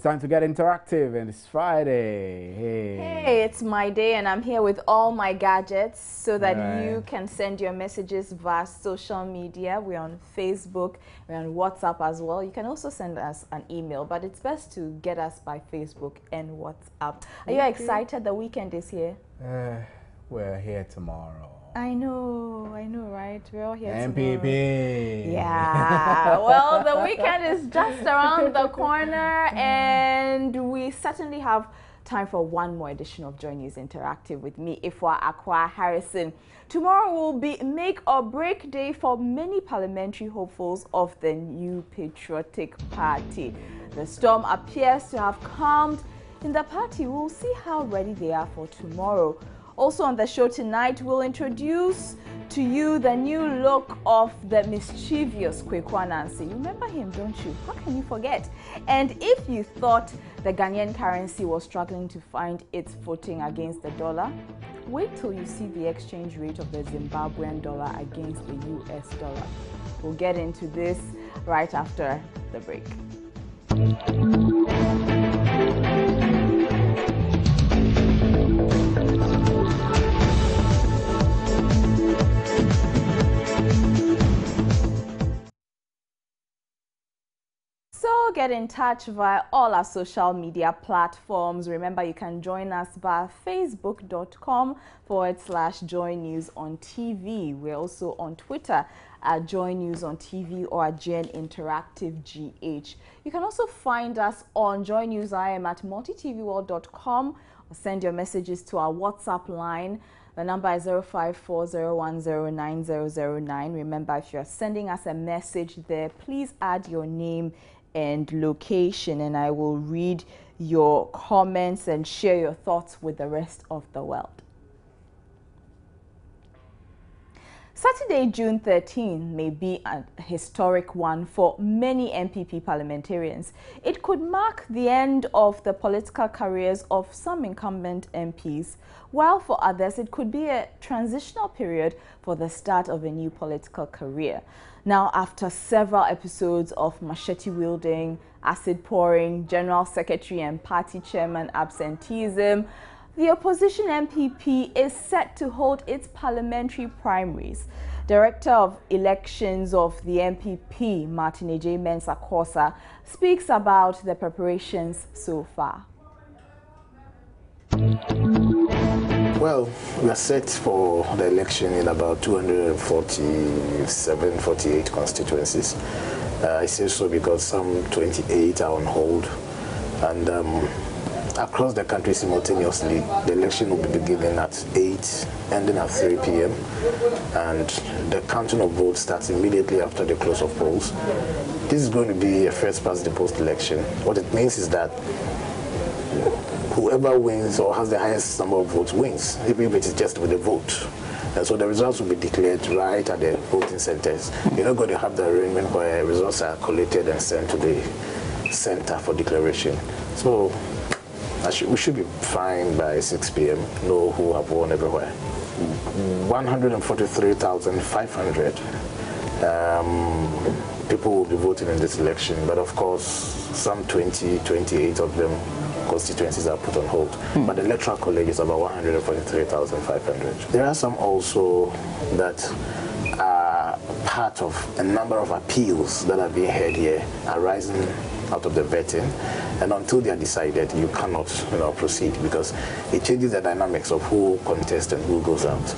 time to get interactive, and it's Friday. Hey, it's my day, and I'm here with all my gadgets so that you can send your messages via social media. We're on Facebook, we're on WhatsApp as well. You can also send us an email, but it's best to get us by Facebook and WhatsApp. Are you excited? The weekend is here. We're here tomorrow. I know, right? We're all here NPP. tomorrow. Yeah, well, the weekend is just around the corner, and we certainly have time for one more edition of Joy News Interactive with me, Ifwa Akwa Harrison. Tomorrow will be make or break day for many parliamentary hopefuls of the new Patriotic Party. The storm appears to have calmed in the party. We'll see how ready they are for tomorrow. Also on the show tonight, we'll introduce to you the new look of the mischievous Kweku Anansi. You remember him, don't you? How can you forget? And if you thought the Ghanaian currency was struggling to find its footing against the dollar, wait till you see the exchange rate of the Zimbabwean dollar against the US dollar. We'll get into this right after the break. So get in touch via all our social media platforms. Remember, you can join us via facebook.com/Joy News on TV. We're also on Twitter at Joy News on TV or at JN Interactive GH. You can also find us on Joy News IM at multitvworld.com or send your messages to our WhatsApp line. The number is 0540109009. Remember, if you're sending us a message there, please add your name and location, and I will read your comments and share your thoughts with the rest of the world. Saturday, June 13, may be a historic one for many NPP parliamentarians. It could mark the end of the political careers of some incumbent MPs, while for others it could be a transitional period for the start of a new political career. Now, after several episodes of machete wielding, acid pouring, general secretary and party chairman absenteeism, the opposition NPP is set to hold its parliamentary primaries. Director of Elections of the NPP, Martin J. Mensah-Kosa, speaks about the preparations so far. Well, we are set for the election in about 247, 48 constituencies. I say so because some 28 are on hold, and across the country simultaneously, the election will be beginning at 8, ending at 3 p.m. and the counting of votes starts immediately after the close of polls. This is going to be a first-past-the-post election. What it means is that whoever wins or has the highest number of votes wins, even if it is just with a vote. And so the results will be declared right at the voting centers. You're not going to have the arrangement where results are collated and sent to the center for declaration. So we should be fine by 6 p.m. Know who have won everywhere. 143,500 people will be voting in this election, but of course, some 28 of them constituencies are put on hold. But the electoral college is about 143,500. There are some also that are part of a number of appeals that are being heard here arising out of the vetting, and until they are decided, you cannot proceed, because it changes the dynamics of who contests and who goes out.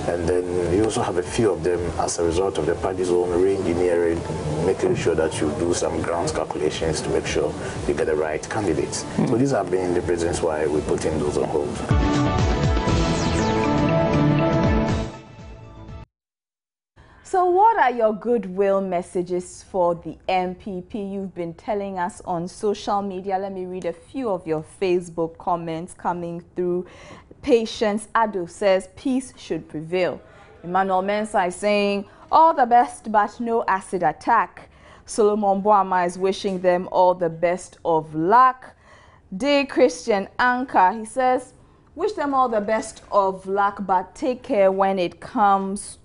And then you also have a few of them as a result of the party's own re-engineering, making sure that you do some ground calculations to make sure you get the right candidates. So these are being the reasons why we put in those on hold. So what are your goodwill messages for the NPP? You've been telling us on social media. Let me read a few of your Facebook comments coming through. Patience Ado says, peace should prevail. Emmanuel Mensah is saying, all the best but no acid attack. Solomon Boama is wishing them all the best of luck. Day Christian Anchor, he says, wish them all the best of luck, but take care when it comes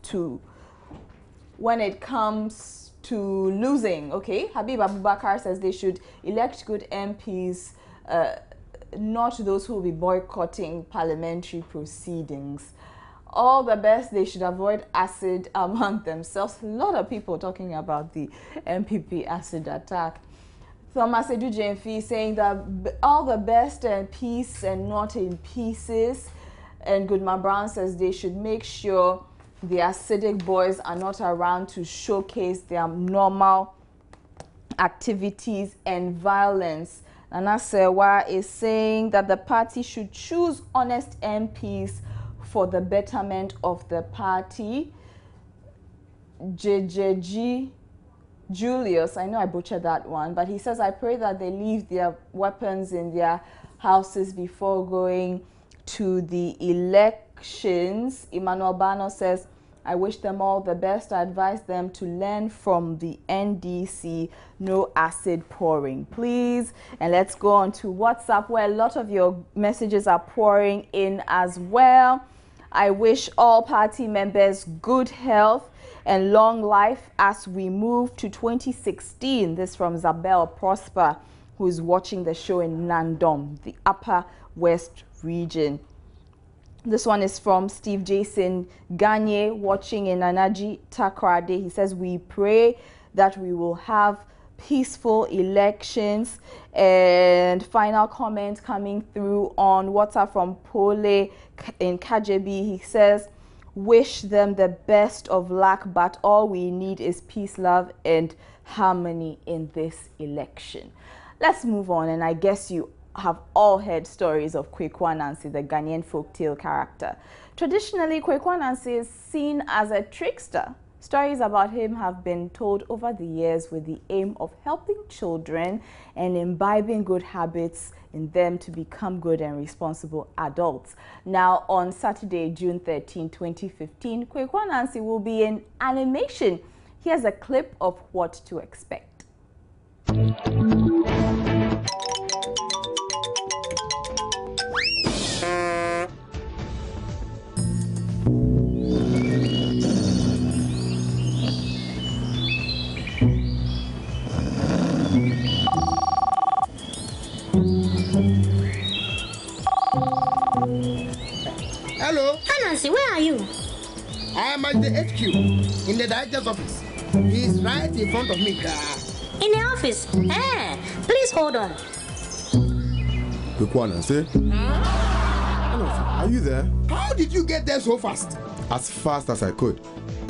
to losing. Okay, Habib Abubakar says they should elect good MPs, not those who will be boycotting parliamentary proceedings. All the best, they should avoid acid among themselves. A lot of people talking about the NPP acid attack. Thomas Edu Jemfi saying that all the best in peace and not in pieces. And Goodman Brown says they should make sure the acidic boys are not around to showcase their normal activities and violence. Nana Sewa is saying that the party should choose honest MPs for the betterment of the party. JJG Julius, I know I butchered that one, but he says, I pray that they leave their weapons in their houses before going to the elections. Emmanuel Bano says, I wish them all the best. I advise them to learn from the NDC, no acid pouring, please. And let's go on to WhatsApp, where a lot of your messages are pouring in as well. I wish all party members good health and long life as we move to 2016. This from Zabel Prosper, who is watching the show in Nandom, the Upper West region. This one is from Steve Jason Gagne, watching in Anaji Takrade. He says, we pray that we will have peaceful elections. And final comment coming through on WhatsApp from Pole in Kajebi. He says, wish them the best of luck, but all we need is peace, love, and harmony in this election. Let's move on, and I guess you have all heard stories of Kwaku Anansi, the Ghanaian folktale character. Traditionally, Kwaku Anansi is seen as a trickster. Stories about him have been told over the years with the aim of helping children and imbibing good habits in them to become good and responsible adults. Now, on Saturday, June 13, 2015, Kwaku Anansi will be in animation. Here's a clip of what to expect. Hello? Anansi, where are you? I am at the HQ, in the director's office. He is right in front of me. In the office? Please hold on. Kwaku Anansi? Are you there? How did you get there so fast? As fast as I could.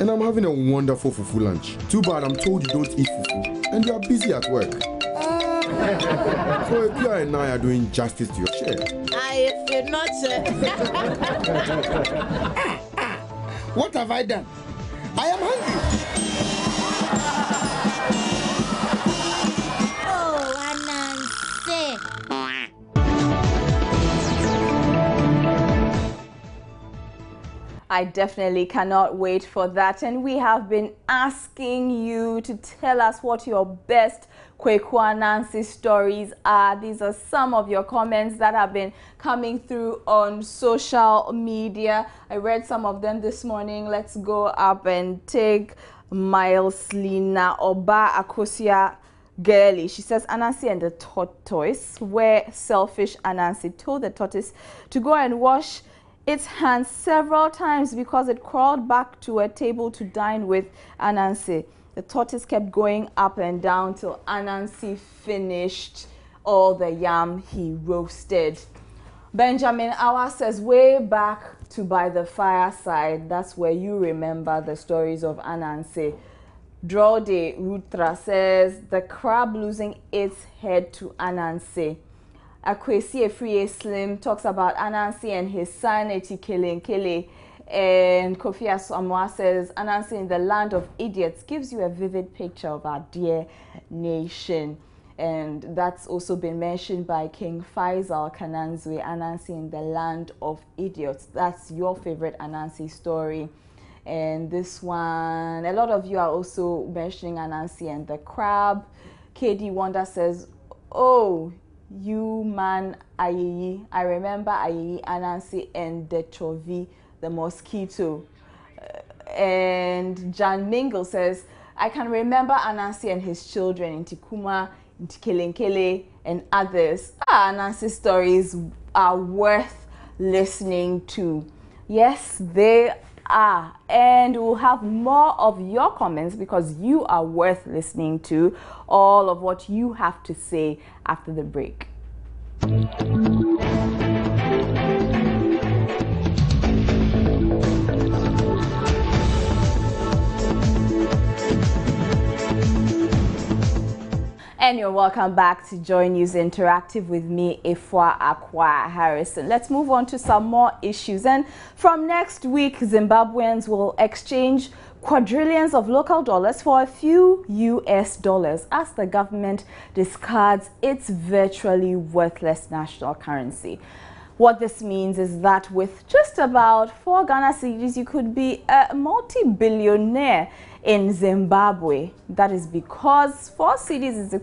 And I'm having a wonderful fufu lunch. Too bad I'm told you don't eat fufu. And you are busy at work. So if you and I are doing justice to your share. I feel not, What have I done? I am hungry. Oh, Anansi. I definitely cannot wait for that. And we have been asking you to tell us what your best Kwaku Anansi stories are. These are some of your comments that have been coming through on social media. I read some of them this morning. Let's go up and take Miles Lina Oba Akosia Girly. She says, Anansi and the tortoise, where selfish Anansi told the tortoise to go and wash its hands several times because it crawled back to a table to dine with Anansi. The tortoise kept going up and down till Anansi finished all the yam he roasted. Benjamin Awa says, way back to by the fireside, that's where you remember the stories of Anansi. Drode Rutra says, the crab losing its head to Anansi. Akwesi Efriye Slim talks about Anansi and his son Etikele. And Kofi Asamoah says, Anansi in the land of idiots gives you a vivid picture of our dear nation. And that's also been mentioned by King Faisal Kananzwe, Anansi in the land of idiots. That's your favorite Anansi story. And this one, a lot of you are also mentioning Anansi and the crab. KD Wonder says, oh, you man Ayeyi. I remember Ayeyi, Anansi and the Chovi, the mosquito. And Jan Mingle says, I can remember Anansi and his children in Tikuma, in Tikelenkele, and others. Anansi stories are worth listening to. Yes, they are. And we'll have more of your comments because you are worth listening to. All of what you have to say after the break. And you're welcome back to Joy News Interactive with me, Ifwa Akwa Harrison. Let's move on to some more issues. And from next week, Zimbabweans will exchange quadrillions of local dollars for a few US dollars as the government discards its virtually worthless national currency. What this means is that with just about 4 Ghana cedis, you could be a multi-billionaire in Zimbabwe. That is because 4 cedis is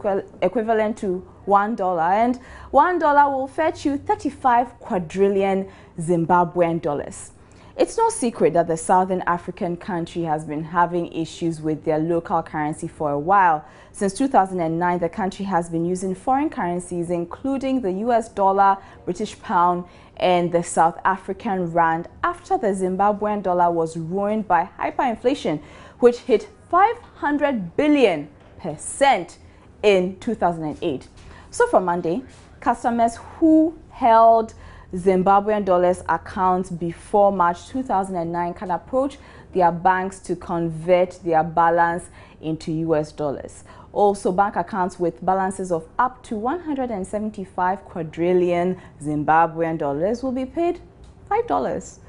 equivalent to $1, and $1 will fetch you 35 quadrillion Zimbabwean dollars. It's no secret that the Southern African country has been having issues with their local currency for a while. Since 2009, the country has been using foreign currencies, including the US dollar, British pound, and the South African rand, after the Zimbabwean dollar was ruined by hyperinflation, which hit 500 billion% in 2008. So from Monday, customers who held Zimbabwean dollars accounts before March 2009 can approach their banks to convert their balance into US dollars. Also, bank accounts with balances of up to 175 quadrillion Zimbabwean dollars will be paid $5.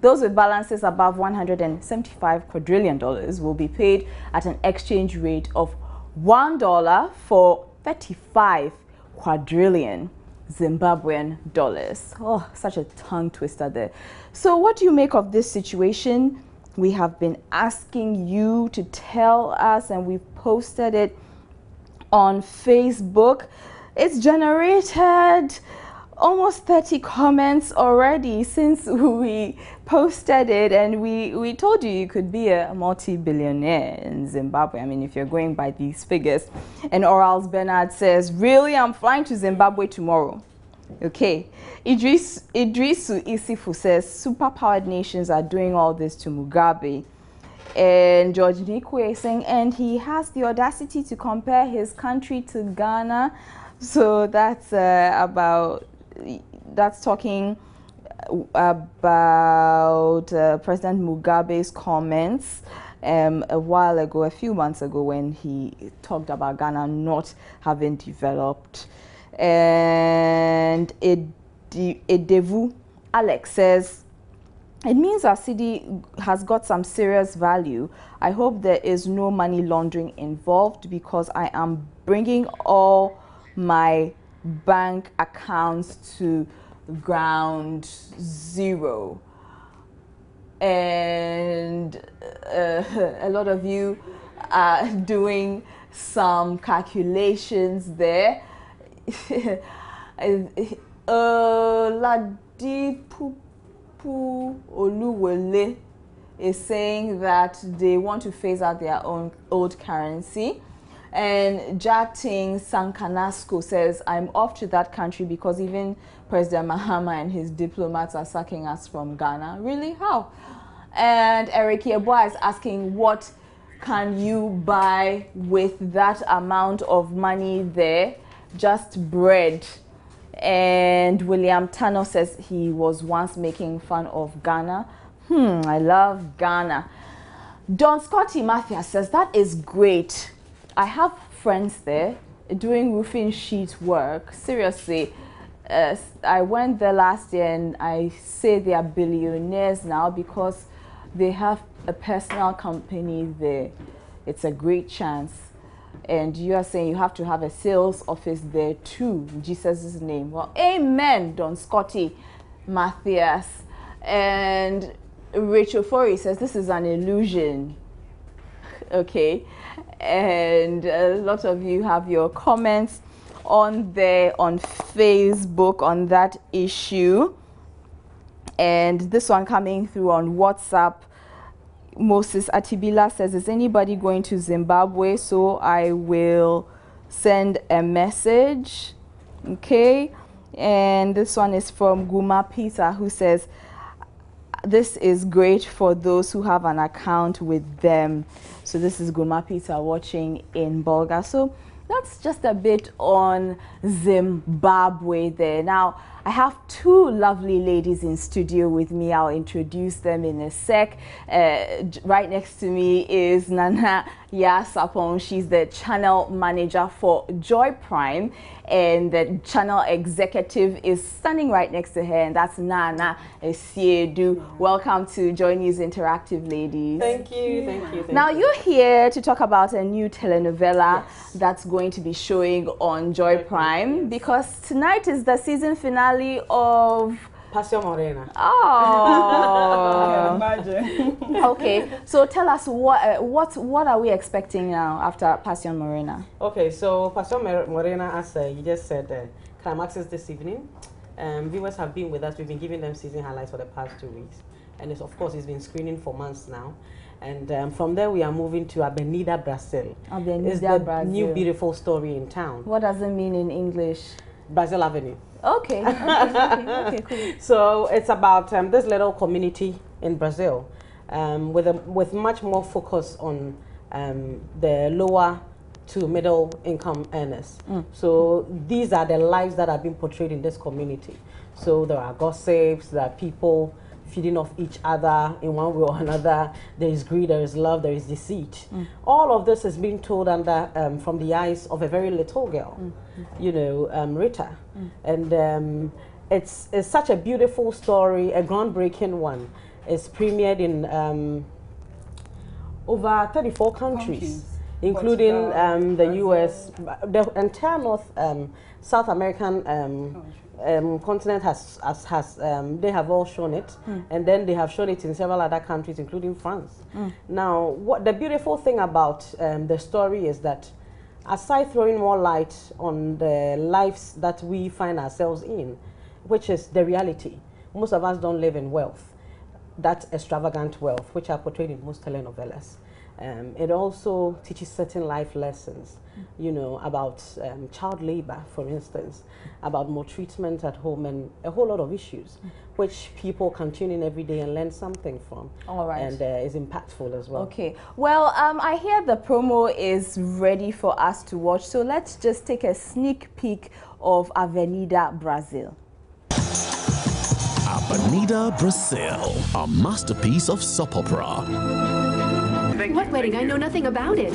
Those with balances above 175 quadrillion dollars will be paid at an exchange rate of $1 for 35 quadrillion Zimbabwean dollars. Oh, such a tongue twister there. So what do you make of this situation? We have been asking you to tell us, and we've posted it on Facebook. It's generated almost 30 comments already since we posted it, and we told you could be a multi-billionaire in Zimbabwe. I mean, if you're going by these figures. And Orals Bernard says, really, I'm flying to Zimbabwe tomorrow. Okay. Idrisu Isifu says, superpowered nations are doing all this to Mugabe. And George Nikwe is saying, and he has the audacity to compare his country to Ghana. So that's talking about President Mugabe's comments a while ago, a few months ago, when he talked about Ghana not having developed. And Edevu Alex says, it means our city has got some serious value. I hope there is no money laundering involved, because I am bringing all my bank accounts to ground zero. And a lot of you are doing some calculations there. Ladipu Oluwole is saying that they want to phase out their own old currency. And Jating Sankanasko says, I'm off to that country because even President Mahama and his diplomats are sacking us from Ghana. Really? How? And Eric Yeboah is asking, what can you buy with that amount of money there? Just bread. And William Tano says he was once making fun of Ghana. I love Ghana. Don Scotty Mathias says, that is great. I have friends there doing roofing sheet work. Seriously, I went there last year, and I say they are billionaires now because they have a personal company there. It's a great chance. And you are saying you have to have a sales office there too, in Jesus' name. Well, amen, Don Scotty Matthias. And Rachel Forey says this is an illusion. Okay. And a lot of you have your comments on there on Facebook on that issue. And this one coming through on WhatsApp Moses Atibila says, is anybody going to Zimbabwe? So I will send a message. Okay. And this one is from Guma Peter, who says, this is great for those who have an account with them. So this is Guma Peter watching in Bulga. So that's just a bit on Zimbabwe there. Now, I have two lovely ladies in studio with me. I'll introduce them in a sec. Right next to me is Nana Yasapon. She's the channel manager for Joy Prime, and the channel executive is standing right next to her, and that's Nana Esiedu. Welcome to Joy News Interactive, ladies. Thank you, thank you. Now, you're here to talk about a new telenovela that's going to be showing on Joy Prime, because tonight is the season finale of Passion Morena. Oh, Imagine. Okay, so tell us what are we expecting now after Passion Morena? Okay, so Passion Morena, as you just said, climaxes this evening. Viewers have been with us. We've been giving them season highlights for the past 2 weeks, and it's, of course, it's been screening for months now. And from there, we are moving to Avenida Brazil. It's the new beautiful story in town. What does it mean in English? Brazil Avenue. Okay. Okay, cool. So it's about this little community in Brazil, with much more focus on the lower to middle income earners. So these are the lives that are being portrayed in this community. So there are gossips, there are people feeding off each other in one way or another. There is greed, there is love, there is deceit. All of this is being told under from the eyes of a very little girl, you know, Rita. And it's such a beautiful story, a groundbreaking one. It's premiered in over 34 countries, including the US, the entire South American continent they have all shown it, and then they have shown it in several other countries, including France. Now, what the beautiful thing about the story is that, aside throwing more light on the lives that we find ourselves in, which is the reality, most of us don't live in wealth, that extravagant wealth, which are portrayed in most telenovelas. It also teaches certain life lessons, you know, about child labor, for instance, about maltreatment at home, and a whole lot of issues, which people can tune in every day and learn something from. All right. And is impactful as well. Okay. Well, I hear the promo is ready for us to watch, so let's just take a sneak peek of Avenida Brazil. Avenida Brazil, a masterpiece of soap opera. What wedding? I know nothing about it.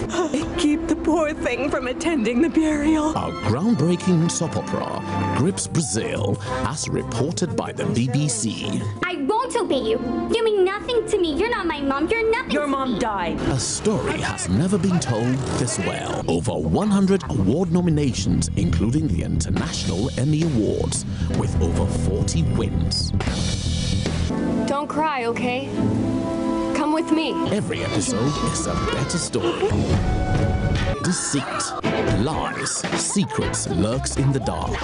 Keep the poor thing from attending the burial. A groundbreaking soap opera grips Brazil, as reported by the BBC. I won't obey you. You mean nothing to me. You're not my mom. You're nothing. Your mom died. A story has never been told this well. Over 100 award nominations, including the International Emmy Awards, with over 40 wins. Don't cry, okay? Come with me. Every episode is a better story. Deceit, lies, secrets lurks in the dark.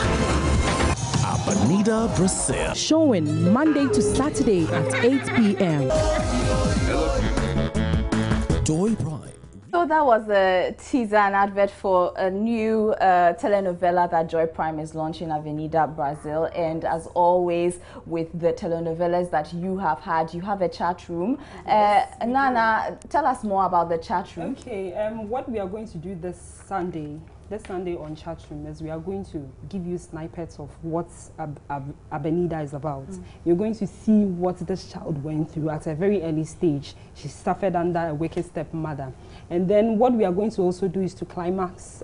Avenida Brazil. Showing Monday to Saturday at 8 p.m. Joy Prime. So that was a teaser and advert for a new telenovela that Joy Prime is launching, Avenida Brazil. And as always, with the telenovelas that you have had, you have a chat room. Nana, tell us more about the chat room. Okay, what we are going to do this Sunday on chat room is we are going to give you snippets of what Avenida is about. You're going to see what this child went through at a very early stage. She suffered under a wicked stepmother. And then what we are going to also do is to climax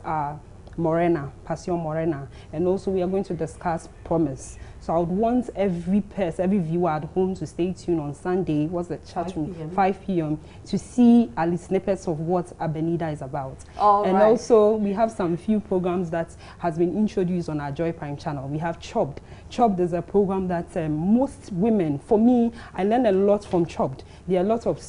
Morena, Passion Morena, and also we are going to discuss Promise. So I would want every viewer at home to stay tuned on Sunday, what's the chat room, 5 p.m. to see at least snippets of what Avenida is about. Also, we have some few programs that has been introduced on our Joy Prime channel. We have Chopped. Chopped is a program that most women, for me, I learned a lot from Chopped. There are a lot of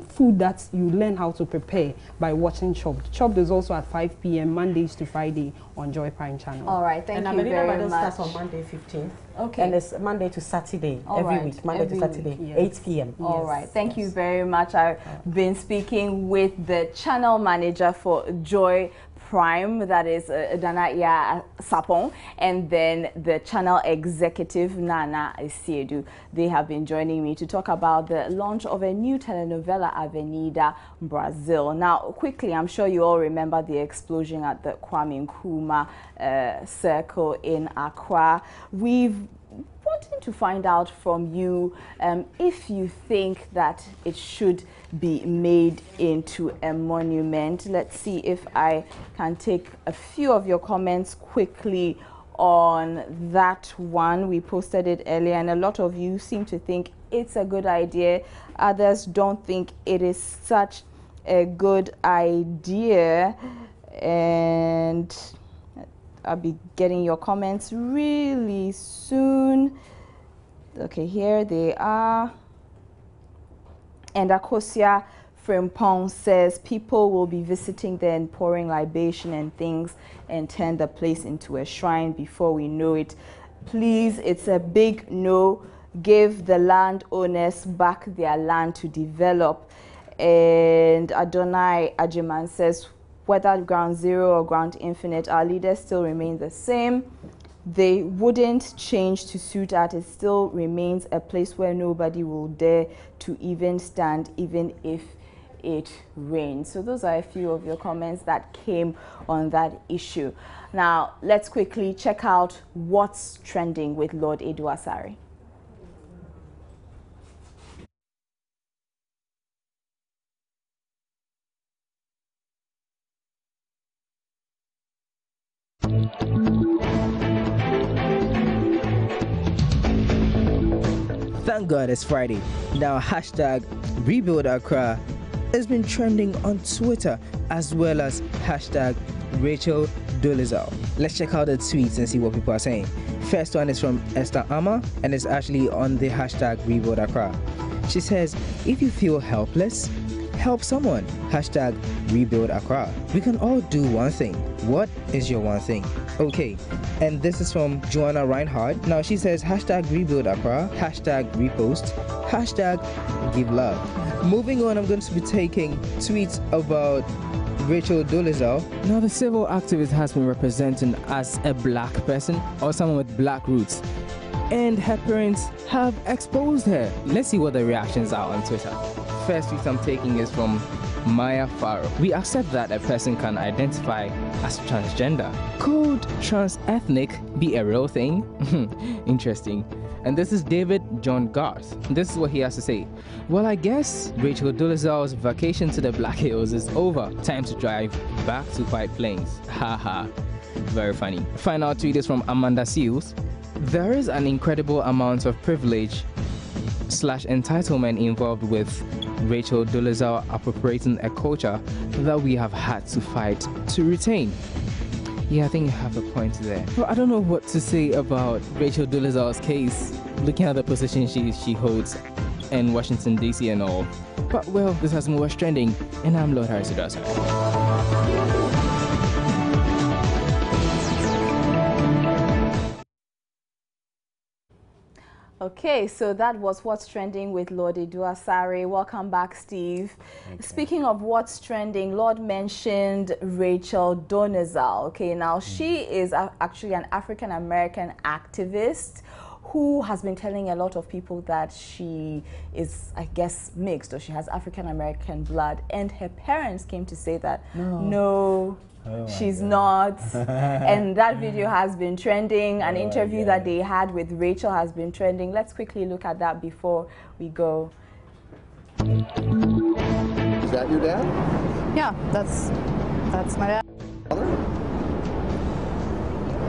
food that you learn how to prepare by watching Chopped. Chopped is also at 5 p.m. Mondays to Friday on Joy Prime channel. All right, thank you very much. And Avenida starts on Monday 15th. Okay. And it's Monday to Saturday, every week, Monday to Saturday, 8 p.m. All right. Thank you very much. I've been speaking with the channel manager for Joy Prime, that is Danaya Sapon, and then the channel executive Nana Isiedu. They have been joining me to talk about the launch of a new telenovela, Avenida Brazil. Now, quickly, I'm sure you all remember the explosion at the Kwame Nkrumah circle in Accra. We've wanting to find out from you if you think that it should be made into a monument. Let's see if I can take a few of your comments quickly on that one. We posted it earlier, and a lot of you seem to think it's a good idea. Others don't think it is such a good idea, and I'll be getting your comments really soon. Okay, here they are. And Akosia Frimpong says people will be visiting there and pouring libation and things and turn the place into a shrine before we know it. Please, it's a big no. Give the landowners back their land to develop. And Adonai Ajiman says, whether ground zero or ground infinite, our leaders still remain the same. They wouldn't change to suit that. It still remains a place where nobody will dare to even stand, even if it rains. So those are a few of your comments that came on that issue. Now, let's quickly check out what's trending with Lord Edu Asare. Thank God it's Friday. Now hashtag Rebuild Accra has been trending on Twitter, as well as hashtag Rachel Dolezal. Let's check out the tweets and see what people are saying. First one is from Esther Amma, and it's actually on the hashtag Rebuild Accra. She says, if you feel helpless, help someone. Hashtag Rebuild Accra. We can all do one thing. What is your one thing? Okay, and this is from Joanna Reinhardt. Now she says hashtag Rebuild Accra, hashtag repost, hashtag give love. Moving on, I'm going to be taking tweets about Rachel Dolezal. Now the civil activist has been represented as a black person or someone with black roots, and her parents have exposed her. Let's see what the reactions are on Twitter. First tweet I'm taking is from Maya Farrow. We accept that a person can identify as transgender. Could trans-ethnic be a real thing? Interesting. And this is David John Garth. This is what he has to say. Well, I guess Rachel Dolezal's vacation to the Black Hills is over. Time to drive back to White Plains. Haha. Very funny. Final tweet is from Amanda Seals. There is an incredible amount of privilege / entitlement involved with Rachel Dolezal appropriating a culture that we have had to fight to retain. Yeah, I think you have a point there. But I don't know what to say about Rachel Dolezal's case, looking at the position she holds in Washington, D.C. and all. But well, this has been what's trending, and I'm Lord Harris Udasa. Okay, so that was what's trending with Lord Edu Asare. Welcome back, Steve. Okay. Speaking of what's trending, Lord mentioned Rachel Dolezal. Okay, now she is actually an African-American activist who has been telling a lot of people that she is, I guess, mixed, or she has African-American blood. And her parents came to say that, no, she's not. And that video has been trending. An interview that they had with Rachel has been trending. Let's quickly look at that before we go. Is that your dad? Yeah, that's my dad.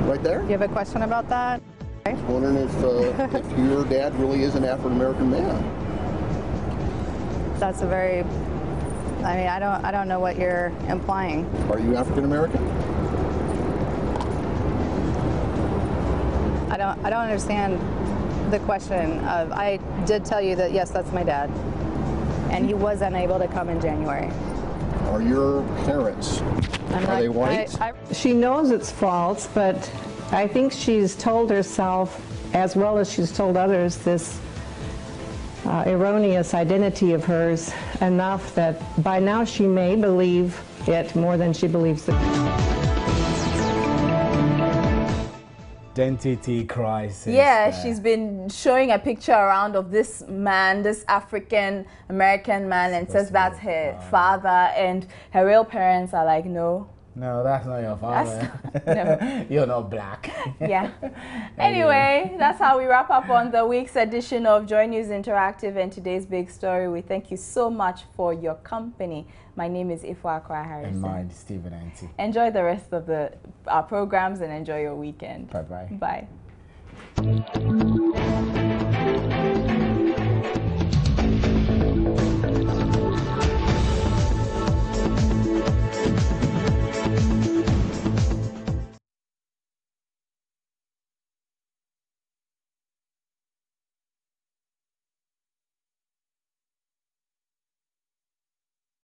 Right there? You have a question about that? I was wondering if your dad really is an African-American man. That's a very... I mean, I don't know what you're implying. Are you African American? I don't understand the question of. I did tell you that yes, that's my dad, and he was unable to come in January. Are your parents? Are they white? She knows it's false, but I think she's told herself as well as she's told others, this erroneous identity of hers enough that by now she may believe it more than she believes the identity crisis. Yeah, she's been showing a picture around of this man, this African American man, and says that's her father, and her real parents are like, no. No, that's not your father. No. You're not black. Yeah. Anyway, that's how we wrap up on the week's edition of Joy News Interactive and today's big story. We thank you so much for your company. My name is Ifwa Akwa Harrison. And mine, Stephen Anti. Enjoy the rest of our programs and enjoy your weekend. Bye-bye. Bye.